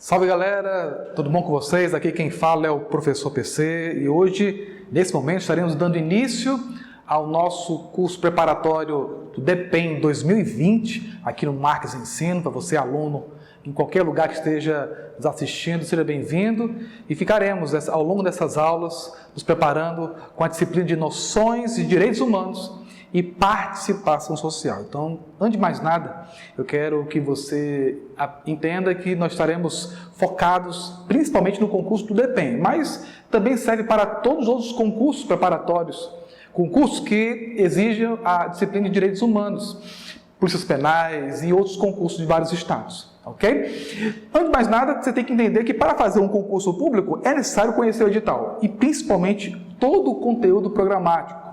Salve galera, tudo bom com vocês? Aqui quem fala é o professor PC e hoje, nesse momento, estaremos dando início ao nosso curso preparatório do DEPEN 2020, aqui no Marques Ensino, para você aluno em qualquer lugar que esteja nos assistindo, seja bem-vindo e ficaremos ao longo dessas aulas nos preparando com a disciplina de noções e direitos humanos e participação social. Então, antes de mais nada, eu quero que você entenda que nós estaremos focados principalmente no concurso do DEPEN, mas também serve para todos os outros concursos preparatórios, concursos que exigem a disciplina de direitos humanos, polícias penais e outros concursos de vários estados, ok? Antes de mais nada, você tem que entender que para fazer um concurso público é necessário conhecer o edital e principalmente todo o conteúdo programático.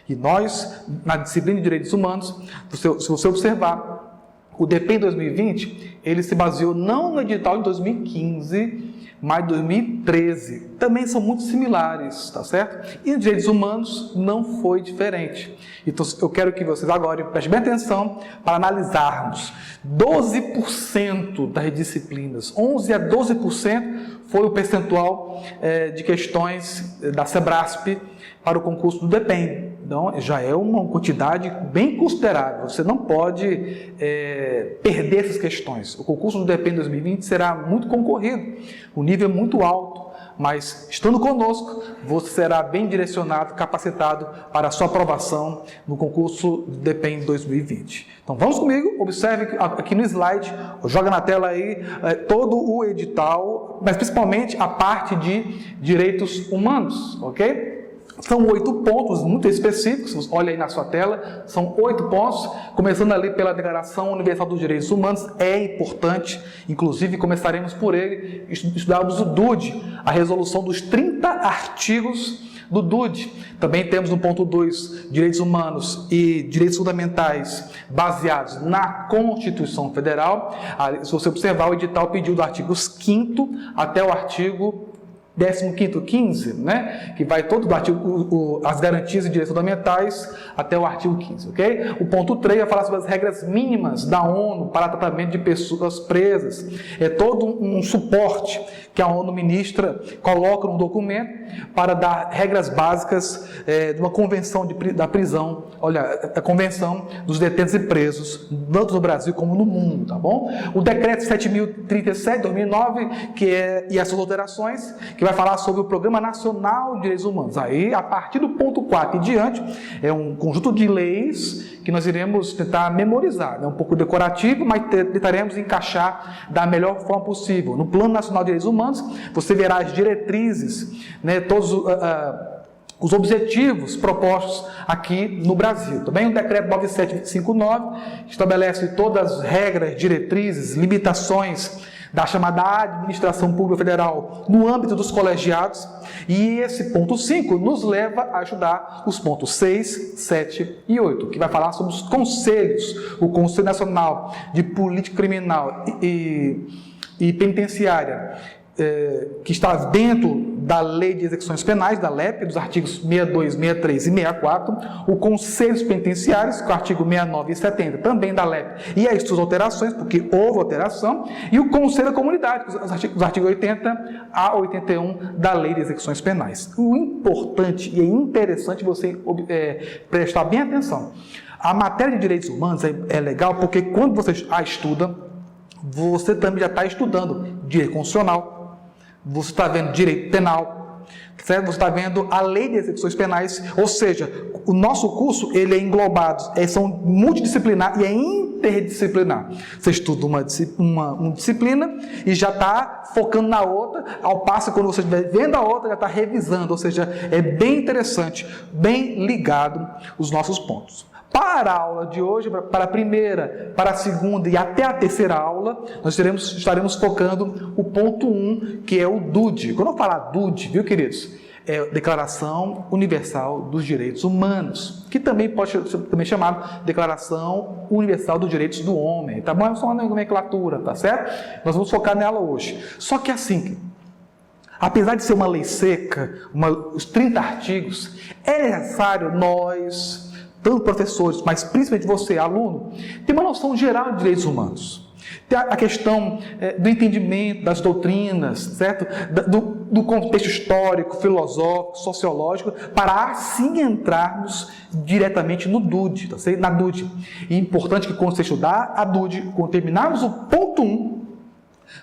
E nós, na disciplina de Direitos Humanos, se você observar, o DEPEN 2020, ele se baseou não no edital de 2015, mas 2013. Também são muito similares, tá certo? E em Direitos Humanos não foi diferente. Então, eu quero que vocês agora prestem bem atenção para analisarmos. 12% das disciplinas, 11 a 12% foi o percentual de questões da SEBRASP para o concurso do DEPEN. Então, já é uma quantidade bem considerável. Você não pode perder essas questões. O concurso do DEPEN 2020 será muito concorrido. O nível é muito alto, mas estando conosco, você será bem direcionado, capacitado para a sua aprovação no concurso do DEPEN 2020. Então, vamos comigo, observe aqui no slide, joga na tela aí todo o edital, mas principalmente a parte de direitos humanos, ok? São 8 pontos muito específicos, olha aí na sua tela, são 8 pontos, começando ali pela Declaração Universal dos Direitos Humanos, é importante, inclusive começaremos por ele, estudarmos o DUD, a resolução dos 30 artigos do DUD. Também temos no ponto 2, direitos humanos e direitos fundamentais baseados na Constituição Federal. Se você observar, o edital pediu do artigo 5º até o artigo 15º, 15, né? Que vai todo do artigo, as garantias e direitos fundamentais até o artigo 15, ok? O ponto 3 vai falar sobre as regras mínimas da ONU para tratamento de pessoas presas. É todo um suporte que a ONU ministra, coloca no documento para dar regras básicas de uma convenção da prisão, olha, a convenção dos detentos e presos, tanto no Brasil como no mundo, tá bom? O decreto 7.037, 2009, e as suas alterações, que vai falar sobre o Programa Nacional de Direitos Humanos. Aí, a partir do ponto 4 e diante, é um conjunto de leis que nós iremos tentar memorizar. É um pouco decorativo, mas tentaremos encaixar da melhor forma possível. No Plano Nacional de Direitos Humanos, você verá as diretrizes, né, todos os objetivos propostos aqui no Brasil. Também o decreto 9759 estabelece todas as regras, diretrizes, limitações da chamada administração pública federal no âmbito dos colegiados, e esse ponto 5 nos leva a ajudar os pontos 6, 7 e 8, que vai falar sobre os conselhos, o Conselho Nacional de Política Criminal e Penitenciária, que está dentro da Lei de Execuções Penais, da LEP, dos artigos 62, 63 e 64, o Conselhos Penitenciários, que é o artigo 69 e 70, também da LEP, e as suas alterações, porque houve alteração, e o Conselho da Comunidade, os artigos 80 a 81 da Lei de Execuções Penais. O importante e é interessante você prestar bem atenção. A matéria de direitos humanos é legal porque quando você a estuda, você também já está estudando direito constitucional, você está vendo direito penal, certo? Você está vendo a lei de execuções penais, ou seja, o nosso curso ele é englobado, são multidisciplinar e é interdisciplinar. Você estuda uma disciplina e já está focando na outra, ao passo que quando você estiver vendo a outra, já está revisando, ou seja, é bem interessante, bem ligado os nossos pontos. Para a aula de hoje, para a primeira, para a segunda e até a terceira aula, nós estaremos focando o ponto 1, que é o DUD. Quando eu falar DUD, viu, queridos? É Declaração Universal dos Direitos Humanos, que também pode ser também chamado Declaração Universal dos Direitos do Homem, tá bom? É só uma nomenclatura, tá certo? Nós vamos focar nela hoje. Só que assim, apesar de ser uma lei seca, os 30 artigos, é necessário nós, tanto professores, mas principalmente você, aluno, ter uma noção geral de direitos humanos. Tem a questão do entendimento das doutrinas, certo? Do contexto histórico, filosófico, sociológico, para assim entrarmos diretamente no DUD, tá certo? Na DUD. E é importante que quando você estudar a DUD, quando terminarmos o ponto 1,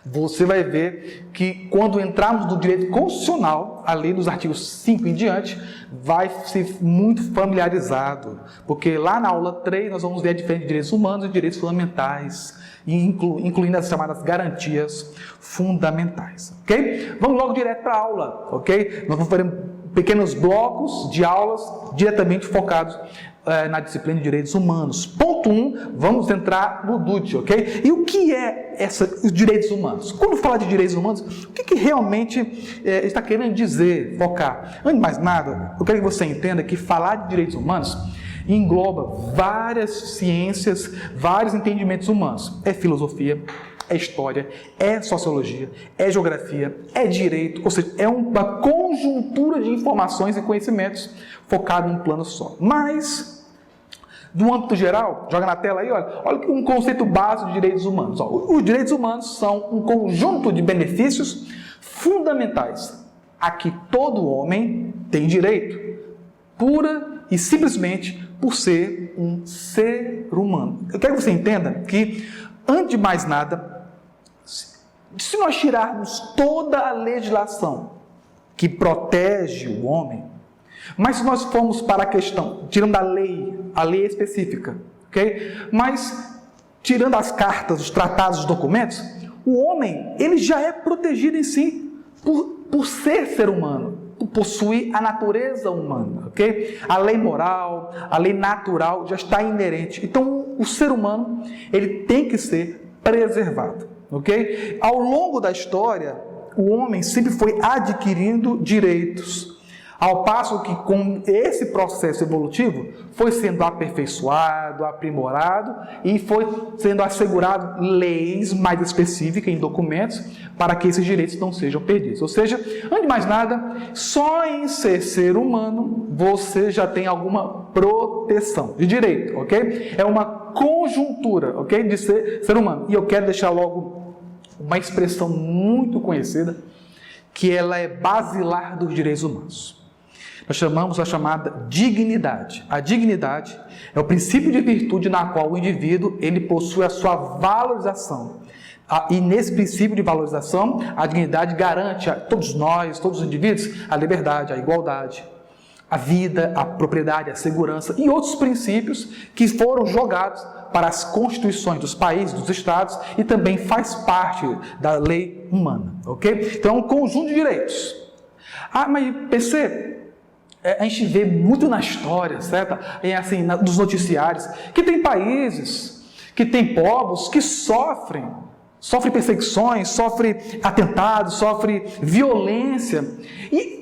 você vai ver que quando entrarmos no direito constitucional, ali nos artigos 5 em diante, vai ser muito familiarizado, porque lá na aula 3 nós vamos ver a diferença de direitos humanos e direitos fundamentais, incluindo as chamadas garantias fundamentais, ok? Vamos logo direto para a aula, ok? Nós vamos fazer pequenos blocos de aulas diretamente focados na disciplina de direitos humanos. Ponto 1, vamos entrar no DUT, ok? E o que é os direitos humanos? Quando fala de direitos humanos, o que realmente está querendo dizer, focar? Antes de mais nada, eu quero que você entenda que falar de direitos humanos engloba várias ciências, vários entendimentos humanos. É filosofia, é história, é sociologia, é geografia, é direito, ou seja, é uma conjuntura de informações e conhecimentos focado em um plano só. Mas, no âmbito geral, joga na tela aí, olha um conceito básico de direitos humanos. Os direitos humanos são um conjunto de benefícios fundamentais a que todo homem tem direito, pura e simplesmente por ser um ser humano. Eu quero que você entenda que, antes de mais nada, se nós tirarmos toda a legislação que protege o homem, mas se nós formos para a questão, tirando a lei específica, ok? Mas, tirando as cartas, os tratados, os documentos, o homem, ele já é protegido em si, por ser humano, por possuir a natureza humana, ok? A lei moral, a lei natural já está inerente. Então, o ser humano, ele tem que ser preservado, ok? Ao longo da história, o homem sempre foi adquirindo direitos, ao passo que com esse processo evolutivo foi sendo aperfeiçoado, aprimorado e foi sendo assegurado leis mais específicas em documentos para que esses direitos não sejam perdidos. Ou seja, antes de mais nada, só em ser humano você já tem alguma proteção de direito, ok? É uma conjuntura, ok? De ser humano. E eu quero deixar logo uma expressão muito conhecida, que ela é basilar dos direitos humanos. Nós chamamos a chamada dignidade. A dignidade é o princípio de virtude na qual o indivíduo ele possui a sua valorização. E nesse princípio de valorização, a dignidade garante a todos nós, todos os indivíduos, a liberdade, a igualdade, a vida, a propriedade, a segurança e outros princípios que foram jogados para as constituições dos países, dos estados e também faz parte da lei humana, ok? Então é um conjunto de direitos. Mas PC, a gente vê muito na história, certo? Assim, dos noticiários, que tem países, que tem povos que sofrem perseguições, sofrem atentados, sofrem violência. E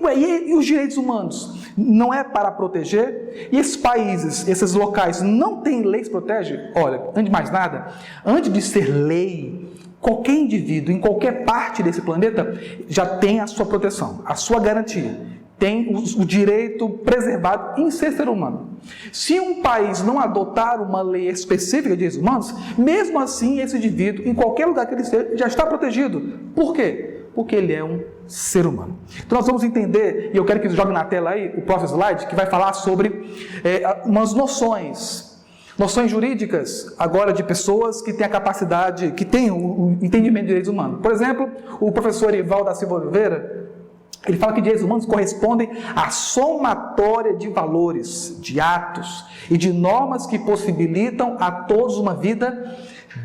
os direitos humanos não é para proteger? E esses países, esses locais não têm leis que protegem? Olha, antes de mais nada, antes de ser lei, qualquer indivíduo em qualquer parte desse planeta já tem a sua proteção, a sua garantia. Tem o direito preservado em ser humano. Se um país não adotar uma lei específica de direitos humanos, mesmo assim esse indivíduo, em qualquer lugar que ele esteja, já está protegido. Por quê? Porque ele é um ser humano. Então nós vamos entender, e eu quero que jogue na tela aí o próximo slide, que vai falar sobre umas noções jurídicas, agora de pessoas que têm a capacidade, que têm o entendimento de direitos humanos. Por exemplo, o professor Ival da Silva Oliveira, ele fala que direitos humanos correspondem à somatória de valores, de atos e de normas que possibilitam a todos uma vida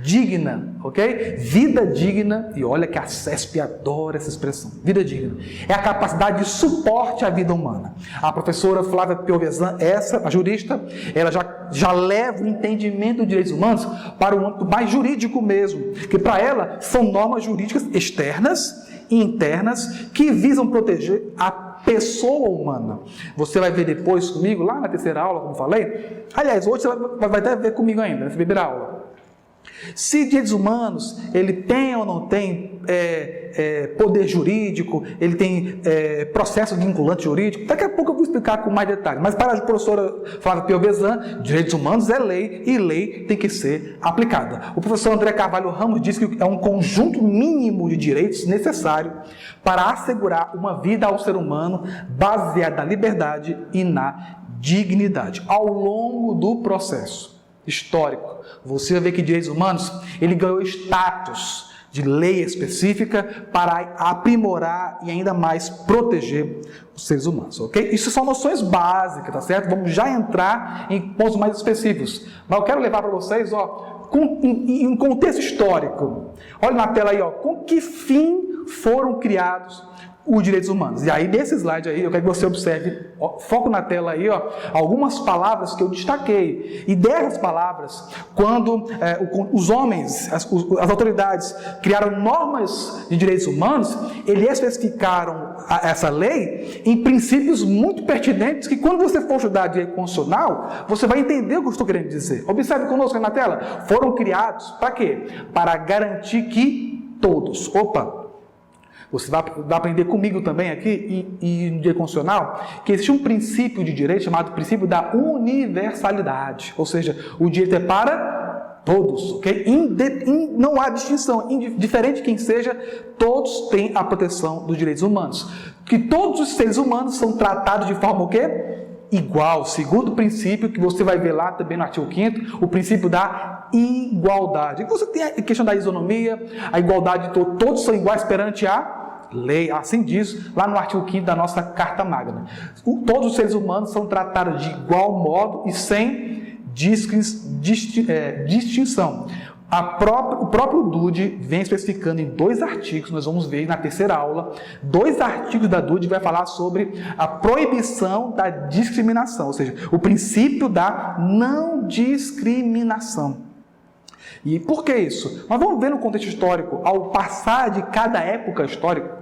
digna, ok? Vida digna, e olha que a CESP adora essa expressão, vida digna, é a capacidade de suporte à vida humana. A professora Flávia Piovesan, a jurista, ela já leva o entendimento dos direitos humanos para o âmbito mais jurídico mesmo, que para ela são normas jurídicas externas e internas que visam proteger a pessoa humana. Você vai ver depois comigo, lá na terceira aula, como falei. Aliás, hoje você vai até ver comigo ainda, nessa primeira aula. Se direitos humanos, ele tem ou não tem poder jurídico, ele tem processo vinculante jurídico. Daqui a pouco eu vou explicar com mais detalhes. Mas para a professora Flávia Piovesan, direitos humanos é lei e lei tem que ser aplicada. O professor André Carvalho Ramos diz que é um conjunto mínimo de direitos necessário para assegurar uma vida ao ser humano baseada na liberdade e na dignidade. Ao longo do processo histórico, você vai ver que direitos humanos, ele ganhou status de lei específica para aprimorar e ainda mais proteger os seres humanos, ok? Isso são noções básicas, tá certo? Vamos já entrar em pontos mais específicos. Mas eu quero levar para vocês, em um contexto histórico. Olha na tela aí, com que fim foram criados os direitos humanos. E aí, nesse slide aí, eu quero que você observe, foco na tela aí, algumas palavras que eu destaquei. E dessas palavras, quando os homens, as autoridades, criaram normas de direitos humanos, eles especificaram essa lei em princípios muito pertinentes que, quando você for estudar direito constitucional, você vai entender o que eu estou querendo dizer. Observe conosco aí na tela. Foram criados para quê? Para garantir que todos, você vai aprender comigo também aqui, e no direito constitucional, que existe um princípio de direito chamado princípio da universalidade. Ou seja, o direito é para todos, ok? Não há distinção, indiferente de quem seja, todos têm a proteção dos direitos humanos. Que todos os seres humanos são tratados de forma o quê? Igual, segundo o princípio que você vai ver lá também no artigo 5º, o princípio da igualdade. Você tem a questão da isonomia, a igualdade de todos são iguais perante a lei, assim diz lá no artigo 5º da nossa Carta Magna. Todos os seres humanos são tratados de igual modo e sem distinção. O próprio DUDE vem especificando em 2 artigos, nós vamos ver na terceira aula, 2 artigos da DUDE vai falar sobre a proibição da discriminação, ou seja, o princípio da não discriminação. E por que isso? Nós vamos ver no contexto histórico, ao passar de cada época histórica,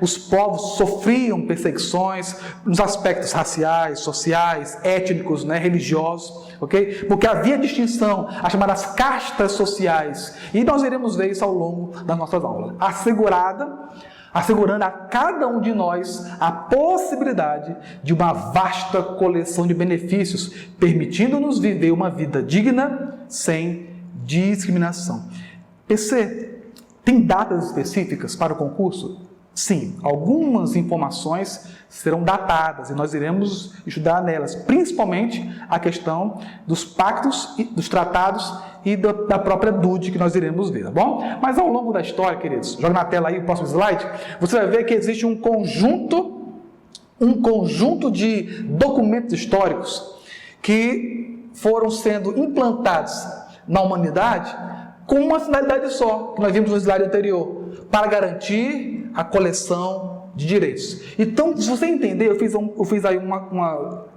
os povos sofriam perseguições nos aspectos raciais, sociais, étnicos, religiosos, ok? Porque havia distinção, as chamadas castas sociais, e nós iremos ver isso ao longo das nossas aulas, assegurando a cada um de nós a possibilidade de uma vasta coleção de benefícios, permitindo-nos viver uma vida digna sem discriminação. PC, tem datas específicas para o concurso? Sim, algumas informações serão datadas e nós iremos estudar nelas, principalmente a questão dos pactos, dos tratados e da própria DUDE que nós iremos ver, tá bom? Mas ao longo da história, queridos, joga na tela aí o próximo slide, você vai ver que existe um conjunto de documentos históricos que foram sendo implantados na humanidade com uma finalidade só, que nós vimos no slide anterior, para garantir a coleção de direitos. Então, se você entender, eu fiz aí uma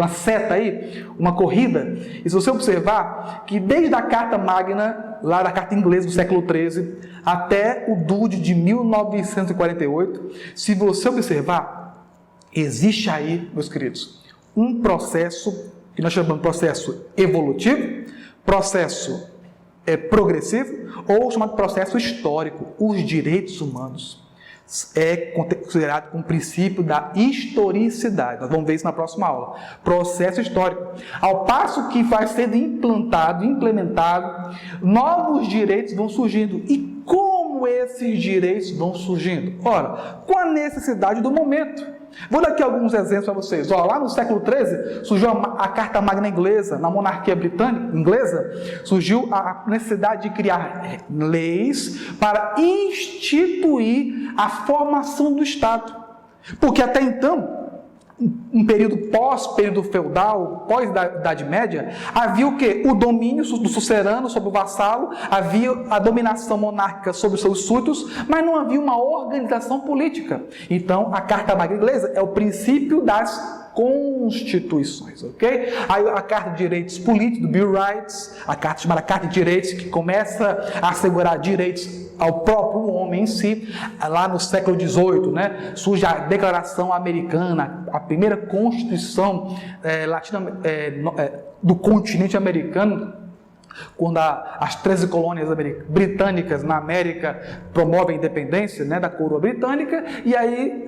seta aí, uma corrida, e se você observar que desde a Carta Magna, lá da Carta Inglesa do século XIII, até o DUDE de 1948, se você observar, existe aí, meus queridos, um processo que nós chamamos de processo evolutivo, processo progressivo ou chamado processo histórico. Os direitos humanos é considerado com o princípio da historicidade. Nós vamos ver isso na próxima aula. Processo histórico. Ao passo que vai sendo implementado, novos direitos vão surgindo. E como esses direitos vão surgindo? Ora, com a necessidade do momento. Vou dar aqui alguns exemplos para vocês. Lá no século XIII surgiu a Carta Magna Inglesa, na monarquia britânica inglesa, surgiu a necessidade de criar leis para instituir a formação do Estado. Porque até então, um período pós-período feudal, pós-Idade Média, havia o quê? O domínio do sucerano sobre o vassalo, havia a dominação monárquica sobre os seus súditos, mas não havia uma organização política. Então, a Carta Magna Inglesa é o princípio das constituições, ok? Aí a Carta de Direitos Políticos, do Bill of Rights, a carta chamada Carta de Direitos, que começa a assegurar direitos ao próprio homem em si. Lá no século XVIII, surge a Declaração Americana, a primeira Constituição do continente americano, quando as 13 colônias britânicas na América promovem a independência, né, da coroa britânica, e aí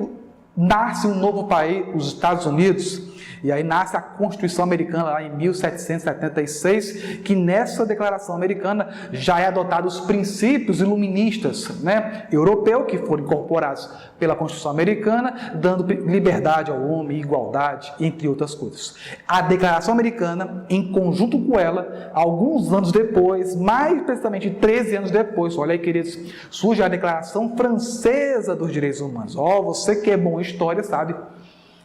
nasce um novo país, os Estados Unidos. E aí nasce a Constituição Americana lá em 1776, que nessa Declaração Americana já é adotados os princípios iluministas, né, europeus, que foram incorporados pela Constituição Americana, dando liberdade ao homem, igualdade, entre outras coisas. A Declaração Americana, em conjunto com ela, alguns anos depois, mais precisamente 13 anos depois, olha aí, queridos, surge a Declaração Francesa dos Direitos Humanos. Você que é bom em história sabe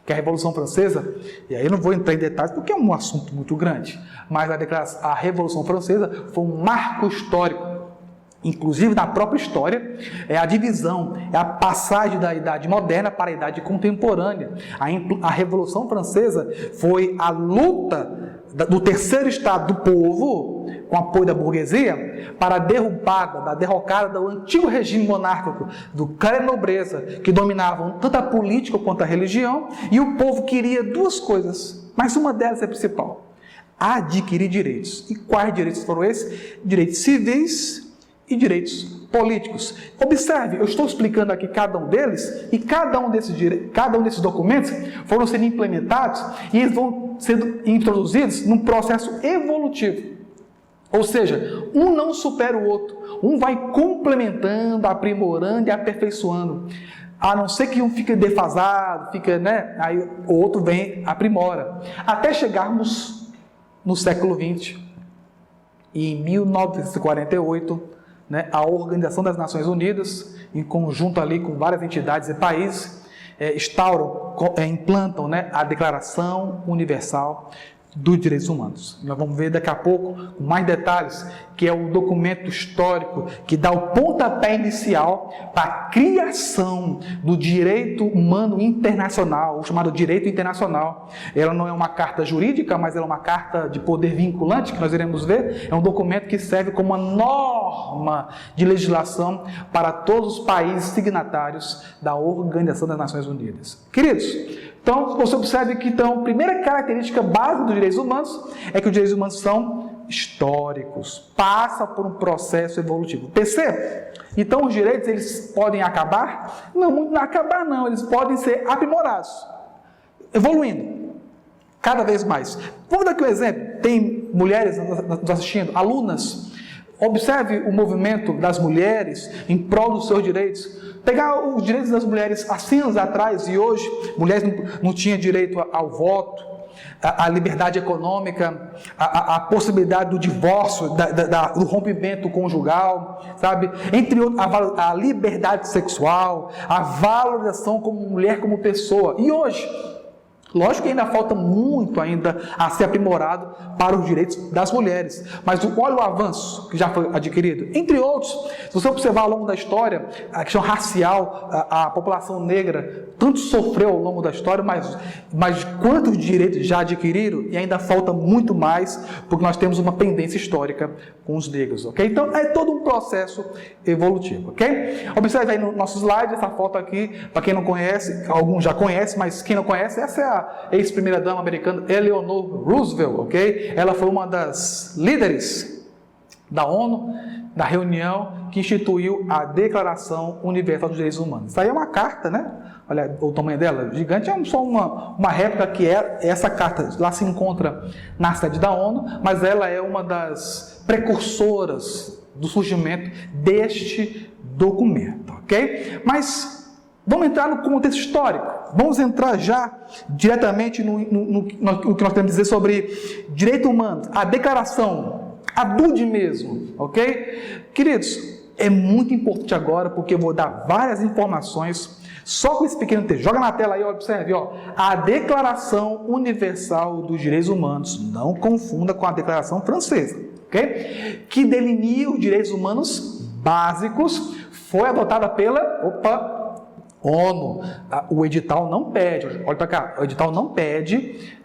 que a Revolução Francesa, e aí eu não vou entrar em detalhes porque é um assunto muito grande, mas a Revolução Francesa foi um marco histórico, inclusive na própria história, é a divisão, é a passagem da idade moderna para a idade contemporânea. A Revolução Francesa foi a luta do terceiro estado do povo, com apoio da burguesia, para a derrubada, da derrocada do antigo regime monárquico, do clero e nobreza, que dominavam tanto a política quanto a religião, e o povo queria duas coisas, mas uma delas é principal: adquirir direitos. E quais direitos foram esses? Direitos civis e direitos políticos. Observe, eu estou explicando aqui cada um deles, e cada um desses documentos foram sendo implementados e eles vão sendo introduzidos num processo evolutivo. Ou seja, um não supera o outro, um vai complementando, aprimorando e aperfeiçoando. A não ser que um fique defasado, aí o outro vem, aprimora. Até chegarmos no século XX, e em 1948, a Organização das Nações Unidas, em conjunto ali com várias entidades e países, implantam a Declaração Universal dos Direitos Humanos. Nós vamos ver daqui a pouco, com mais detalhes, que é o documento histórico que dá o pontapé inicial para a criação do direito humano internacional, o chamado direito internacional. Ela não é uma carta jurídica, mas ela é uma carta de poder vinculante, que nós iremos ver. É um documento que serve como uma norma de legislação para todos os países signatários da Organização das Nações Unidas. Queridos, então, você observe que a primeira característica básica dos direitos humanos é que os direitos humanos são históricos, passa por um processo evolutivo. Percebe? Então, os direitos, eles podem acabar? Não acabar não, eles podem ser aprimorados, evoluindo, cada vez mais. Vamos dar aqui um exemplo. Tem mulheres nos assistindo, alunas. Observe o movimento das mulheres em prol dos seus direitos. Pegar os direitos das mulheres há 100 anos atrás e hoje, mulheres não tinham direito ao voto, à liberdade econômica, à possibilidade do divórcio, do rompimento conjugal, sabe? Entre outros, a liberdade sexual, a valorização como mulher, como pessoa. E hoje, lógico que ainda falta muito ainda a ser aprimorado para os direitos das mulheres. Mas olha o avanço que já foi adquirido. Entre outros, se você observar ao longo da história, a questão racial, a população negra tanto sofreu ao longo da história, mas quantos direitos já adquiriram? E ainda falta muito mais, porque nós temos uma pendência histórica com os negros, ok? Então, é todo um processo evolutivo, ok? Observe aí no nosso slide, essa foto aqui, para quem não conhece, alguns já conhecem, mas quem não conhece, essa é a ex-primeira-dama americana Eleanor Roosevelt, ok? Ela foi uma das líderes da ONU, da reunião que instituiu a Declaração Universal dos Direitos Humanos. Isso aí é uma carta, né? Olha o tamanho dela, gigante, é só uma réplica que é essa carta. Lá se encontra na sede da ONU, mas ela é uma das precursoras do surgimento deste documento, ok? Mas vamos entrar no contexto histórico. Vamos entrar já diretamente no que nós temos a dizer sobre direito humano, a declaração, a DUD mesmo, ok? Queridos, é muito importante agora, porque eu vou dar várias informações só com esse pequeno texto. Joga na tela aí, observe, a Declaração Universal dos Direitos Humanos, não confunda com a Declaração Francesa, ok? Que delineia os direitos humanos básicos, foi adotada pela ONU. O edital não pede, olha para cá, o edital não pede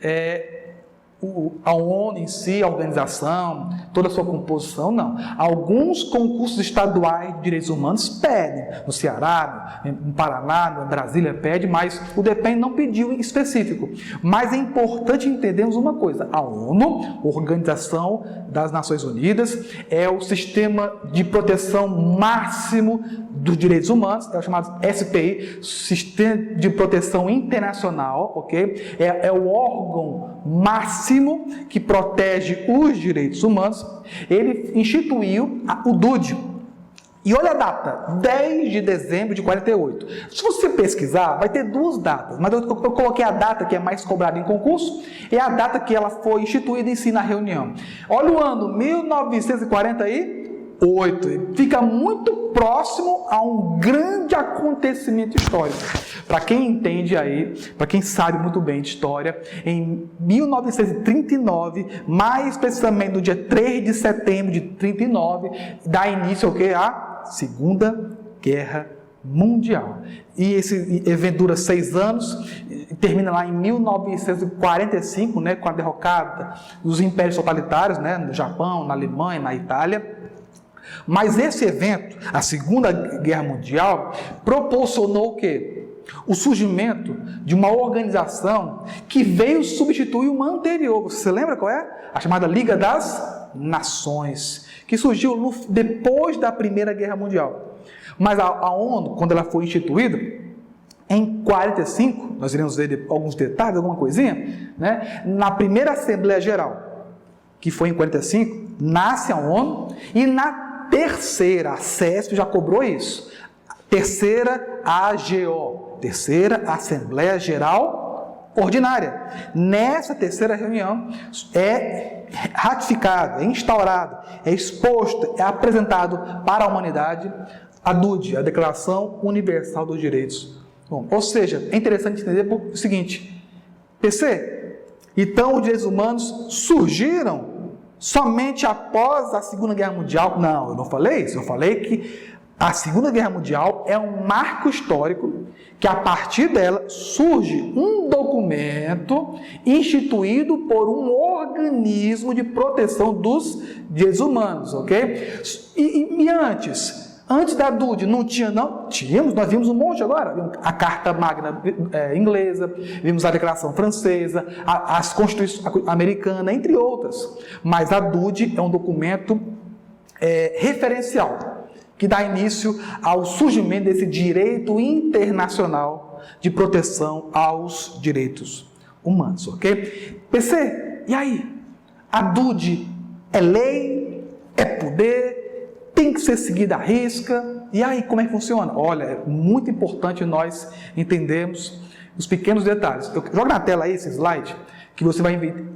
a ONU em si, a organização, toda a sua composição, não. Alguns concursos estaduais de direitos humanos pedem, no Ceará, no Paraná, no Brasília pede, mas o DEPEN não pediu em específico. Mas é importante entendermos uma coisa, a ONU, Organização das Nações Unidas, é o sistema de proteção máximo dos direitos humanos, é o chamado SPI, Sistema de Proteção Internacional, ok? É o órgão máximo que protege os direitos humanos. Ele instituiu o DUD. E olha a data, 10 de dezembro de 48. Se você pesquisar, vai ter duas datas, mas eu coloquei a data que é mais cobrada em concurso, e a data que ela foi instituída em si na reunião. Olha o ano, 1948. Fica muito próximo a um grande acontecimento histórico. Para quem entende aí, para quem sabe muito bem de história, em 1939, mais precisamente no dia 3 de setembro de 39, dá início ao que? A Segunda Guerra Mundial. E esse evento dura 6 anos, termina lá em 1945, né, com a derrocada dos impérios totalitários, né, no Japão, na Alemanha, na Itália. Mas esse evento, a Segunda Guerra Mundial, proporcionou o quê? O surgimento de uma organização que veio substituir uma anterior. Você lembra qual é? A chamada Liga das Nações, que surgiu depois da Primeira Guerra Mundial. Mas a ONU, quando ela foi instituída, em 45, nós iremos ver alguns detalhes, alguma coisinha, né? Na primeira Assembleia Geral, que foi em 45, nasce a ONU, e na terceira, a CESP já cobrou isso, terceira AGO, terceira Assembleia Geral Ordinária. Nessa terceira reunião é ratificado, é instaurado, é exposto, é apresentado para a humanidade a DUD, a Declaração Universal dos Direitos. Bom, ou seja, é interessante entender o seguinte, PC, então os direitos humanos surgiram somente após a Segunda Guerra Mundial? Não, eu não falei isso. Eu falei que a Segunda Guerra Mundial é um marco histórico que, a partir dela, surge um documento instituído por um organismo de proteção dos direitos humanos, ok? E antes da DUD, não tinha, não? Tínhamos, nós vimos um monte agora. A Carta Magna inglesa, vimos a Declaração Francesa, as Constituições americanas, entre outras. Mas a DUD é um documento referencial, que dá início ao surgimento desse direito internacional de proteção aos direitos humanos, ok? PC, e aí? A DUD é lei? É poder? Tem que ser seguida à risca? E aí, como é que funciona? Olha, é muito importante nós entendermos os pequenos detalhes. Joga na tela aí esse slide, que você vai ver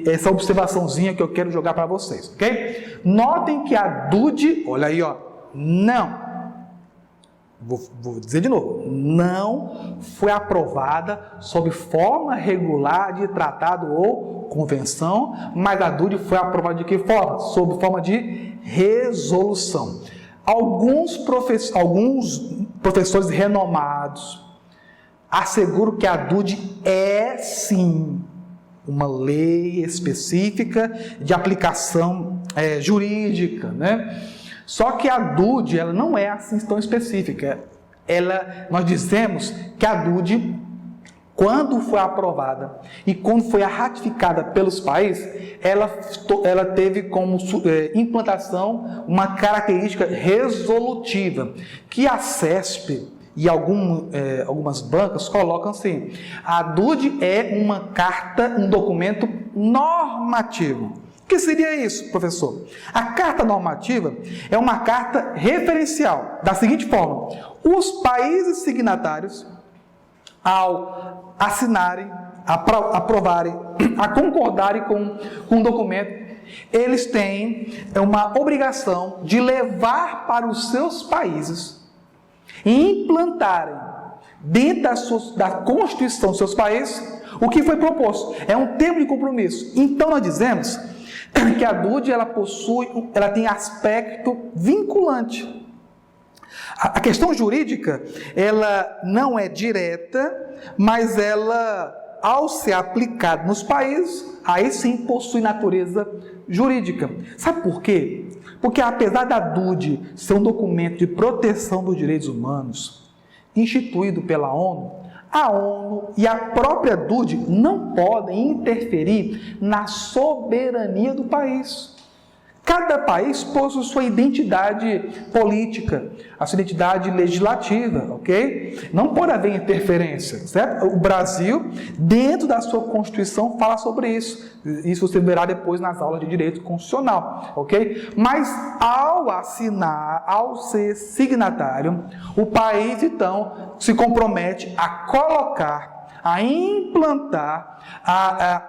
essa observaçãozinha que eu quero jogar para vocês, ok? Notem que a DUD, olha aí, ó, não, vou dizer de novo, não foi aprovada sob forma regular de tratado ou convenção, mas a DUD foi aprovada de que forma? Sob forma de resolução. Alguns professores renomados asseguram que a DUD é sim uma lei específica de aplicação jurídica, né? Só que a DUD, ela não é assim tão específica. Nós dizemos que a DUD, quando foi aprovada e quando foi ratificada pelos países, ela teve como implantação uma característica resolutiva, que a CESP e algumas bancas colocam assim: a DUD é uma carta, um documento normativo. O que seria isso, professor? A carta normativa é uma carta referencial, da seguinte forma: os países signatários, ao assinarem, aprovarem, a concordarem com um documento, eles têm uma obrigação de levar para os seus países e implantarem dentro da Constituição dos seus países o que foi proposto. É um termo de compromisso. Então nós dizemos que a DUD ela tem aspecto vinculante. A questão jurídica, ela não é direta, mas ela ao ser aplicada nos países, aí sim possui natureza jurídica. Sabe por quê? Porque apesar da DUD ser um documento de proteção dos direitos humanos, instituído pela ONU, a ONU e a própria DUD não podem interferir na soberania do país. Cada país possui sua identidade política, a sua identidade legislativa, ok? Não pode haver interferência, certo? O Brasil, dentro da sua Constituição, fala sobre isso. Isso você verá depois nas aulas de direito constitucional, ok? Mas ao assinar, ao ser signatário, o país, então, se compromete a colocar, a implantar, a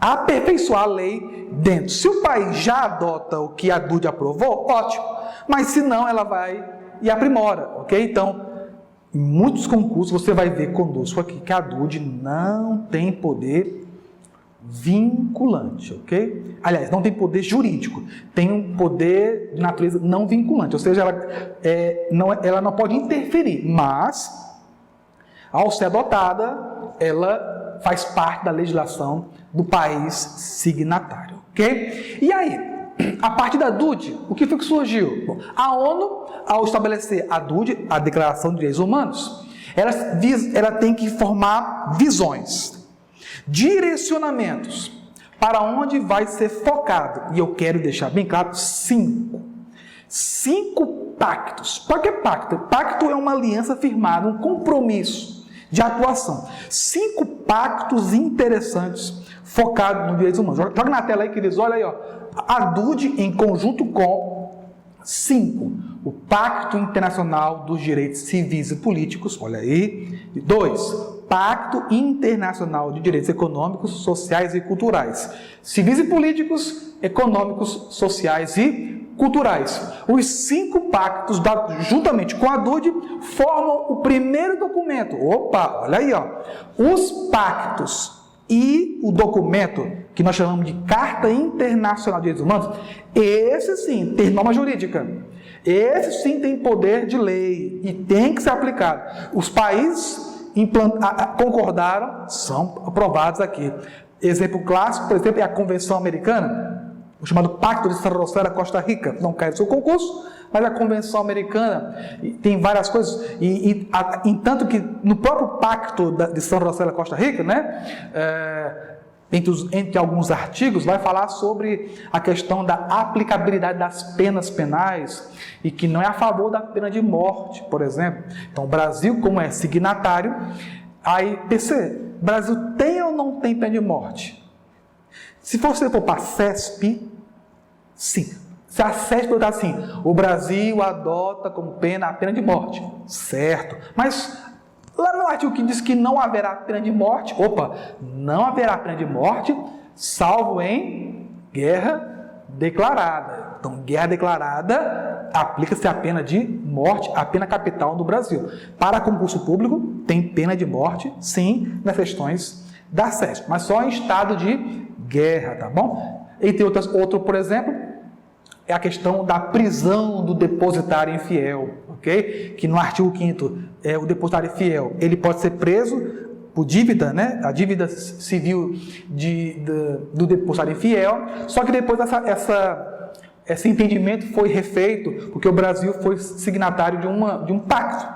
aperfeiçoar a lei dentro. Se o país já adota o que a DUD aprovou, ótimo. Mas se não, ela vai e aprimora, ok? Então, em muitos concursos você vai ver conosco aqui que a DUD não tem poder vinculante, ok? Aliás, não tem poder jurídico, tem um poder de natureza não vinculante, ou seja, ela não pode interferir, mas, ao ser adotada, ela faz parte da legislação do país signatário, ok? E aí, a partir da DUD, o que foi que surgiu? Bom, a ONU, ao estabelecer a DUD, a Declaração de Direitos Humanos, ela tem que formar visões, direcionamentos, para onde vai ser focado. E eu quero deixar bem claro, 5 pactos. Para que pacto? Pacto é uma aliança firmada, um compromisso de atuação. 5 pactos interessantes focados nos direitos humanos. Joga na tela aí, queridos, olha aí, ó. A DUD em conjunto com 5, o Pacto Internacional dos Direitos Civis e Políticos, olha aí. 2, Pacto Internacional de Direitos Econômicos, Sociais e Culturais. Civis e políticos, econômicos, sociais e culturais. Os 5 pactos, juntamente com a DUD, formam o primeiro documento. Opa, olha aí, ó. Os pactos e o documento que nós chamamos de Carta Internacional de Direitos Humanos, esse sim tem norma jurídica, esse sim tem poder de lei e tem que ser aplicado. Os países concordaram, são aprovados aqui. Exemplo clássico, por exemplo, é a Convenção Americana, o chamado Pacto de San José da Costa Rica. Não cai no seu concurso, mas a Convenção Americana tem várias coisas, em tanto que no próprio Pacto de San José da Costa Rica, né, entre alguns artigos, vai falar sobre a questão da aplicabilidade das penas penais e que não é a favor da pena de morte, por exemplo. Então, o Brasil, como é signatário, aí, Brasil tem ou não tem pena de morte? Se você for para a CESP, sim. Se a CESP botar assim, o Brasil adota como pena a pena de morte, certo. Mas lá no artigo que diz que não haverá pena de morte, não haverá pena de morte, salvo em guerra declarada. Então, guerra declarada, aplica-se a pena de morte, a pena capital no Brasil. Para concurso público, tem pena de morte, sim, nas questões da CESP, mas só em estado de guerra, tá bom? Entre outro, por exemplo, é a questão da prisão do depositário infiel, ok? Que no artigo 5º, o depositário infiel, ele pode ser preso por dívida, né? A dívida civil do depositário infiel, só que depois esse entendimento foi refeito, porque o Brasil foi signatário de um pacto,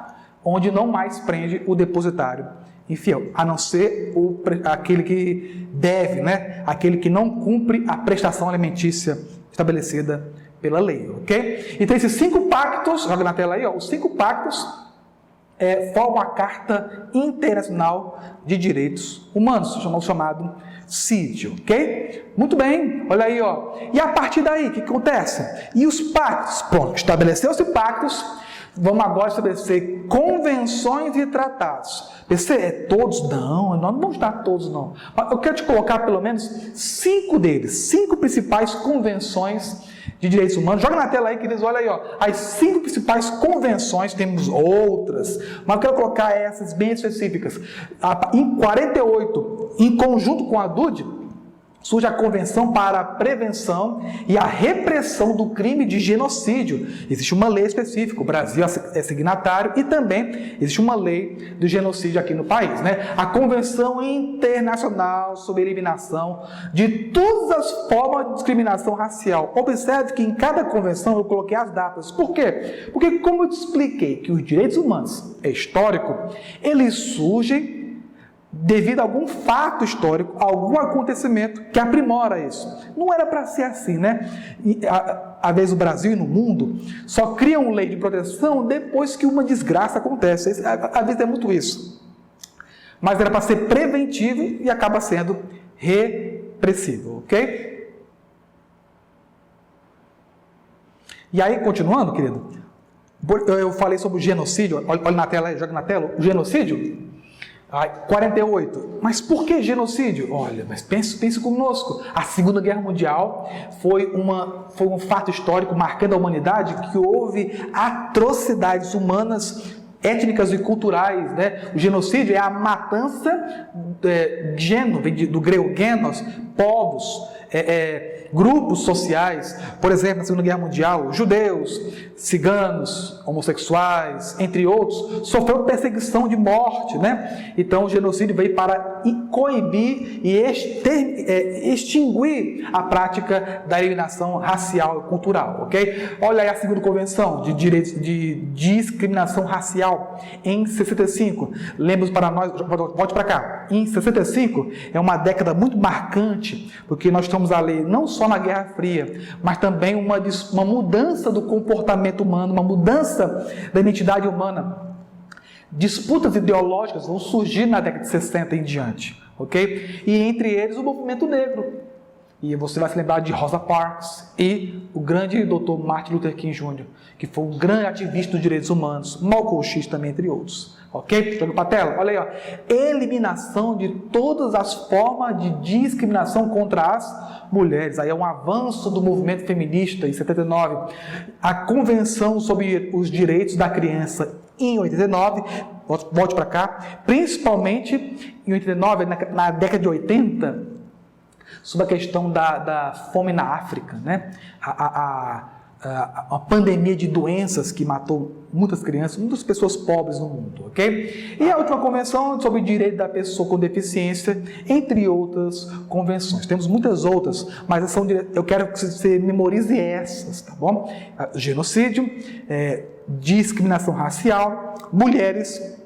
onde não mais prende o depositário infiel, a não ser aquele que deve, né? Aquele que não cumpre a prestação alimentícia estabelecida pela lei, ok? Então, esses 5 pactos, joga na tela aí, ó, os 5 pactos formam a Carta Internacional de Direitos Humanos, chamado CID, ok? Muito bem, olha aí, ó. E a partir daí, o que acontece? E os pactos? Pronto, estabeleceu-se pactos, vamos agora estabelecer convenções e tratados. Todos? Não, nós não vamos dar todos, não. Eu quero te colocar pelo menos 5 deles, 5 principais convenções de direitos humanos. Joga na tela aí, queridos, olha aí, ó. As 5 principais convenções, temos outras, mas eu quero colocar essas bem específicas. Em 48, em conjunto com a DUD, surge a Convenção para a Prevenção e a Repressão do Crime de Genocídio. Existe uma lei específica, o Brasil é signatário, e também existe uma lei do genocídio aqui no país, né? A Convenção Internacional sobre a Eliminação de todas as formas de discriminação racial. Observe que em cada convenção eu coloquei as datas. Por quê? Porque, como eu te expliquei que os direitos humanos é histórico, eles surgem devido a algum fato histórico, algum acontecimento que aprimora isso. Não era para ser assim, né? Às vezes o Brasil e no mundo só criam lei de proteção depois que uma desgraça acontece. Às vezes é muito isso. Mas era para ser preventivo e acaba sendo repressivo, ok? E aí, continuando, querido, eu falei sobre o genocídio, olha na tela, joga na tela, o genocídio. 48. Mas por que genocídio? Olha, mas pense conosco. A Segunda Guerra Mundial foi um fato histórico marcando a humanidade, que houve atrocidades humanas, étnicas e culturais, né? O genocídio é a matança, geno, vem do grego genos, povos, grupos sociais. Por exemplo, na Segunda Guerra Mundial, judeus, ciganos, homossexuais, entre outros, sofreram perseguição de morte, né? Então o genocídio veio para coibir e extinguir a prática da eliminação racial e cultural, ok? Olha aí a segunda convenção de direitos de discriminação racial em 65. Lembre-se para nós, volte para cá. Em 65 é uma década muito marcante, porque nós estamos a ler não só na Guerra Fria, mas também uma mudança do comportamento humano, uma mudança da identidade humana. Disputas ideológicas vão surgir na década de 60 em diante, ok? E entre eles o movimento negro. E você vai se lembrar de Rosa Parks e o grande Dr. Martin Luther King Jr., que foi um grande ativista dos direitos humanos, Malcolm X também, entre outros. Ok? Joga para a tela, olha aí, ó. Eliminação de todas as formas de discriminação contra as mulheres. Aí é um avanço do movimento feminista em 79. A Convenção sobre os Direitos da Criança em 89, volte para cá, principalmente em 89, na década de 80, sobre a questão da fome na África, né? A pandemia de doenças que matou muitas crianças, muitas pessoas pobres no mundo, ok? E a última convenção sobre o direito da pessoa com deficiência, entre outras convenções. Temos muitas outras, mas eu quero que você memorize essas, tá bom? Genocídio, discriminação racial, mulheres,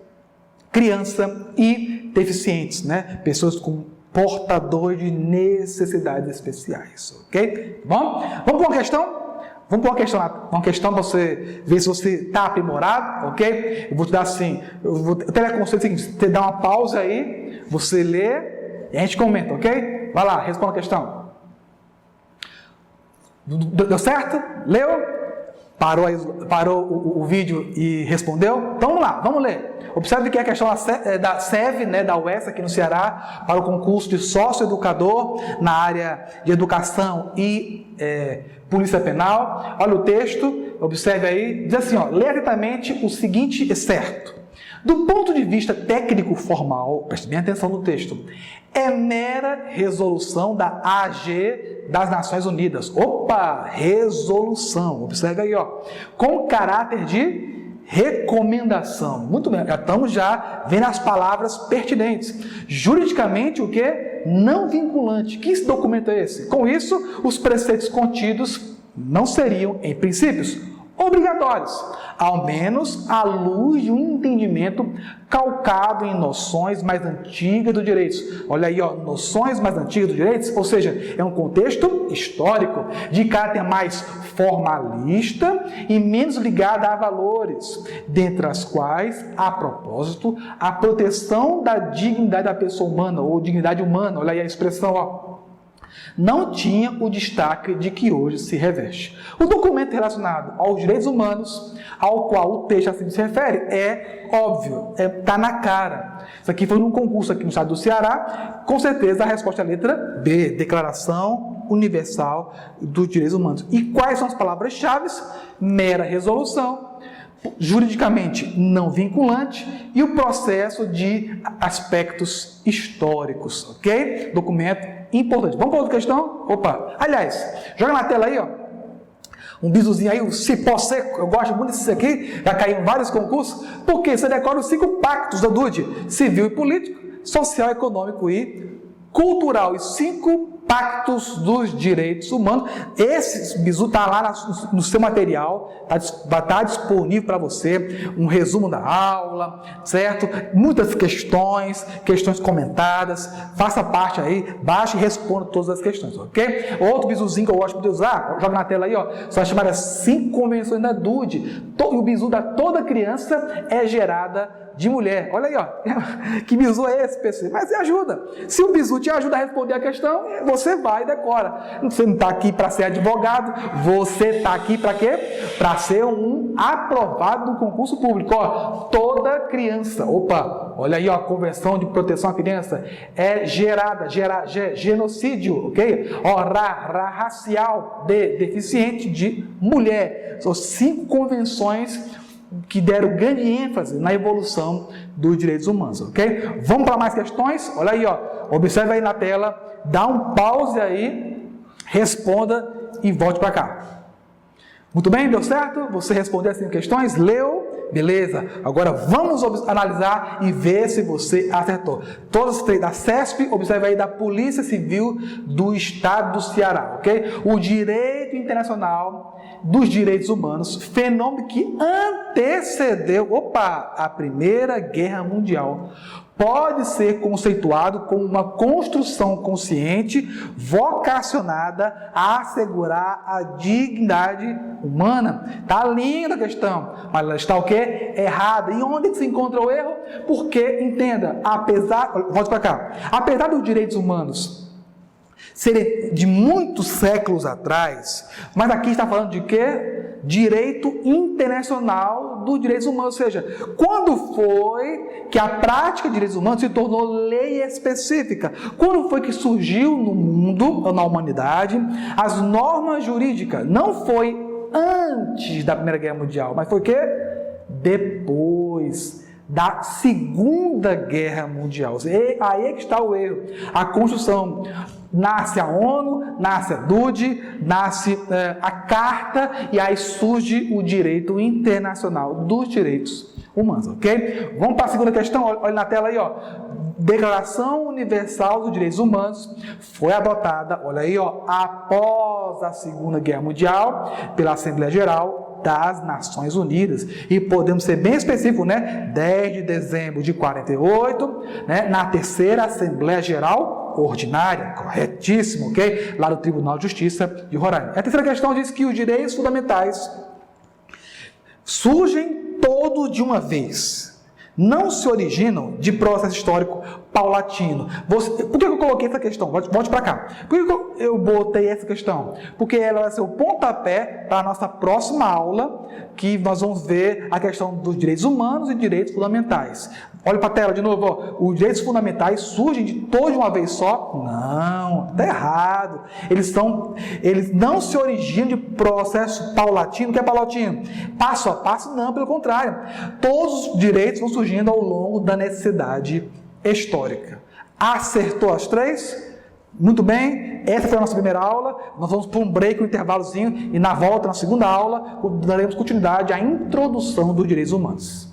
criança e deficientes, né? Pessoas com portador de necessidades especiais, ok? Bom, vamos para uma questão? Vamos para uma questão para você ver se você está aprimorado, ok? Eu vou te dar assim, eu te aconselho o seguinte, você dá uma pausa aí, você lê e a gente comenta, ok? Vai lá, responda a questão. Deu certo? Leu? Parou o vídeo e respondeu? Então vamos lá, vamos ler. Observe que a questão da SEV, né, da UES aqui no Ceará, para o concurso de sócio-educador na área de educação e polícia penal. Olha o texto, observe aí, diz assim, ó, lê atentamente o seguinte excerto. Do ponto de vista técnico formal, preste bem atenção no texto, é mera resolução da AG das Nações Unidas. Opa, resolução, observe aí, ó, com caráter de recomendação. Muito bem, já estamos vendo as palavras pertinentes. Juridicamente, o que? Não vinculante. Que esse documento é esse? Com isso, os preceitos contidos não seriam, em princípios, obrigatórios, ao menos à luz de um entendimento calcado em noções mais antigas do direito. Olha aí, ó, noções mais antigas do direito, ou seja, é um contexto histórico, de caráter mais formalista e menos ligado a valores, dentre as quais, a propósito, a proteção da dignidade da pessoa humana, ou dignidade humana, olha aí a expressão, ó, não tinha o destaque de que hoje se reveste. O documento relacionado aos direitos humanos, ao qual o texto assim se refere, é óbvio, está na cara. Isso aqui foi num concurso aqui no estado do Ceará, com certeza a resposta é a letra B, Declaração Universal dos Direitos Humanos. E quais são as palavras-chave? Mera resolução, juridicamente não vinculante e o processo de aspectos históricos, ok? Documento importante. Vamos para outra questão? Opa! Aliás, joga na tela aí, ó. Um bizuzinho aí, o cipó seco, eu gosto muito desse aqui, já caiu em vários concursos, porque você decora os 5 pactos da DUD, civil e político, social, econômico e cultural, e 5 pactos dos direitos humanos. Esse bizu está lá no seu material, está disponível para você, um resumo da aula, certo? Muitas questões comentadas, faça parte aí, baixe e responda todas as questões, ok? Outro bizuzinho que eu gosto de usar, joga na tela aí, ó, são as chamadas 5 convenções da DUD. O bizu da toda criança é gerada de mulher. Olha aí, ó. Que bizu é esse, PC? Mas ajuda. Se o bizu te ajuda a responder a questão, você vai e decora. Você não está aqui para ser advogado, você está aqui para quê? Para ser um aprovado do concurso público. Ó, toda criança, opa, olha aí, ó, a Convenção de Proteção à Criança é gerada, genocídio, ok? Ó, racial, deficiente de mulher. São 5 convenções que deram grande ênfase na evolução dos direitos humanos, ok? Vamos para mais questões? Olha aí, ó, observe aí na tela, dá um pause aí, responda e volte para cá. Muito bem, deu certo? Você respondeu as 5 questões? Leu? Beleza. Agora vamos analisar e ver se você acertou. Todas as 3 da CESP, observe aí da Polícia Civil do Estado do Ceará, ok? O direito internacional dos direitos humanos, fenômeno que antecedeu, a Primeira Guerra Mundial, pode ser conceituado como uma construção consciente, vocacionada a assegurar a dignidade humana. Está linda a questão, mas ela está o quê? Errada. E onde se encontra o erro? Porque, entenda, volte para cá, apesar dos direitos humanos serem de muitos séculos atrás, mas aqui está falando de quê? Direito internacional dos direitos humanos, ou seja, quando foi que a prática de direitos humanos se tornou lei específica? Quando foi que surgiu no mundo, ou na humanidade, as normas jurídicas? Não foi antes da Primeira Guerra Mundial, mas foi o quê? Depois da Segunda Guerra Mundial. E aí é que está o erro. A construção, nasce a ONU, nasce a DUD, nasce a Carta, e aí surge o direito internacional dos direitos humanos, ok? Vamos para a segunda questão, olha na tela aí, ó. Declaração Universal dos Direitos Humanos foi adotada, olha aí, ó, após a Segunda Guerra Mundial, pela Assembleia Geral das Nações Unidas, e podemos ser bem específicos, né? 10 de dezembro de 48, né? Na terceira Assembleia Geral Ordinária, corretíssimo, ok? Lá do Tribunal de Justiça de Roraima. A terceira questão diz que os direitos fundamentais surgem todos de uma vez, não se originam de processo histórico paulatino. Por que eu coloquei essa questão? Volte para cá. Por que eu botei essa questão? Porque ela vai ser o pontapé para a nossa próxima aula, que nós vamos ver a questão dos direitos humanos e direitos fundamentais. Olha para a tela de novo, ó. Os direitos fundamentais surgem de todos de uma vez só? Não, está errado. Eles não se originam de processo paulatino. O que é paulatino? Passo a passo? Não, pelo contrário. Todos os direitos vão surgindo ao longo da necessidade histórica. Acertou as 3? Muito bem, essa foi a nossa primeira aula. Nós vamos para um break, um intervalozinho, e na volta, na segunda aula, daremos continuidade à introdução dos direitos humanos.